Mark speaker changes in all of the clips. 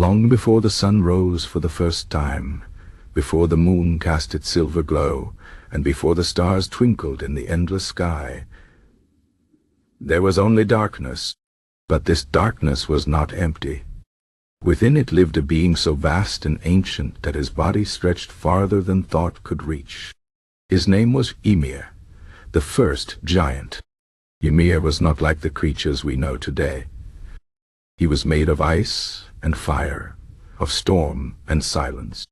Speaker 1: long before the sun rose for the first time, before the moon cast its silver glow, and before the stars twinkled in the endless sky. There was only darkness, but this darkness was not empty. Within it lived a being so vast and ancient that his body stretched farther than thought could reach. His name was Ymir, the first giant. Ymir was not like the creatures we know today. He was made of ice and fire, of storm and silence.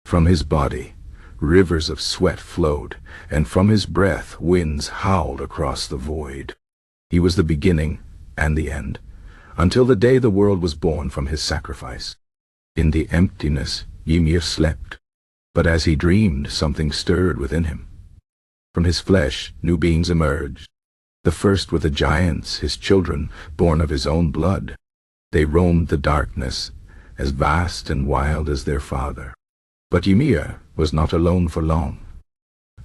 Speaker 1: From his body, rivers of sweat flowed, and from his breath winds howled across the void. He was the beginning and the end, until the day the world was born from his sacrifice. In the emptiness, Ymir slept, but as he dreamed, something stirred within him. From his flesh, new beings emerged. The first were the giants, his children, born of his own blood. They roamed the darkness, as vast and wild as their father. But Ymir was not alone for long.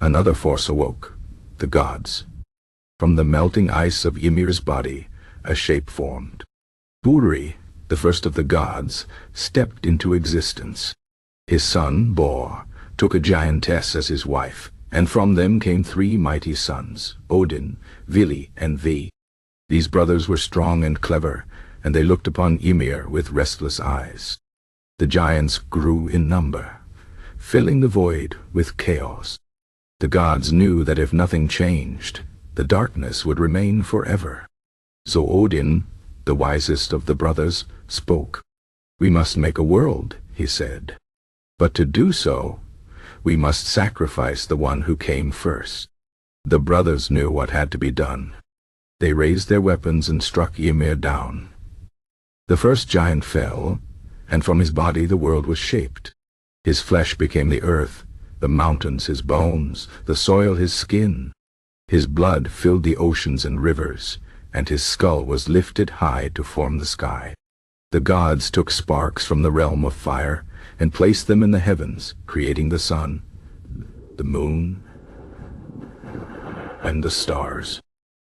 Speaker 1: Another force awoke, the gods. From the melting ice of Ymir's body, a shape formed. Buri, the first of the gods, stepped into existence. His son, Bor, took a giantess as his wife, and from them came 3 mighty sons, Odin, Vili, and Vi. These brothers were strong and clever, and they looked upon Ymir with restless eyes. The giants grew in number, filling the void with chaos. The gods knew that if nothing changed, the darkness would remain forever. So Odin, the wisest of the brothers, spoke. "We must make a world," he said. "But to do so, we must sacrifice the one who came first." The brothers knew what had to be done. They raised their weapons and struck Ymir down. The first giant fell, and from his body the world was shaped. His flesh became the earth, the mountains his bones, the soil his skin. His blood filled the oceans and rivers, and his skull was lifted high to form the sky. The gods took sparks from the realm of fire and placed them in the heavens, creating the sun, the moon, and the stars.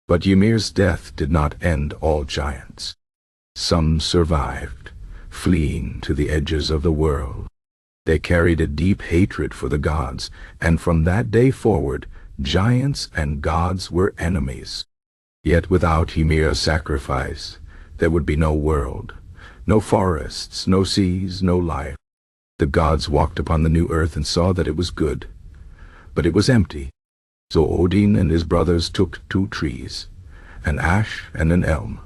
Speaker 1: But Ymir's death did not end all giants. Some survived, fleeing to the edges of the world. They carried a deep hatred for the gods, and from that day forward, giants and gods were enemies. Yet without Ymir's sacrifice, there would be no world, no forests, no seas, no life. The gods walked upon the new earth and saw that it was good, but it was empty. So Odin and his brothers took 2 trees, an ash and an elm,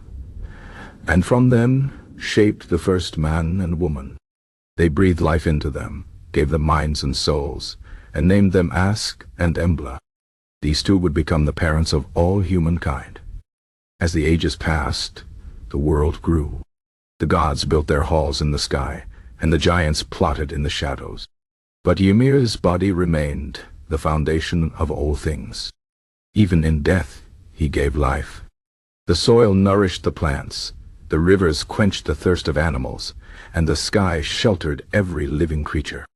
Speaker 1: and from them shaped the first man and woman. They breathed life into them, gave them minds and souls, and named them Ask and Embla. These 2 would become the parents of all humankind. As the ages passed, the world grew. The gods built their halls in the sky, and the giants plotted in the shadows. But Ymir's body remained, the foundation of all things. Even in death, he gave life. The soil nourished the plants, the rivers quenched the thirst of animals, and the sky sheltered every living creature.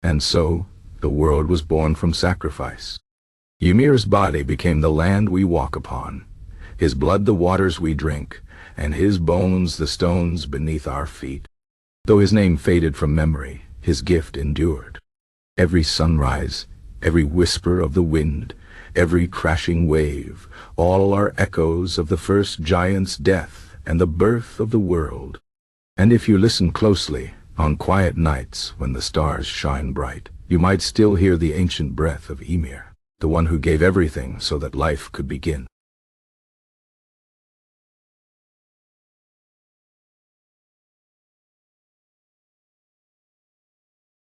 Speaker 1: And so, the world was born from sacrifice. Ymir's body became the land we walk upon, his blood the waters we drink, and his bones the stones beneath our feet. Though his name faded from memory, his gift endured. Every sunrise, every whisper of the wind, every crashing wave, all are echoes of the first giant's death and the birth of the world. And if you listen closely, on quiet nights when the stars shine bright, you might still hear the ancient breath of Ymir, the one who gave everything so that life could begin.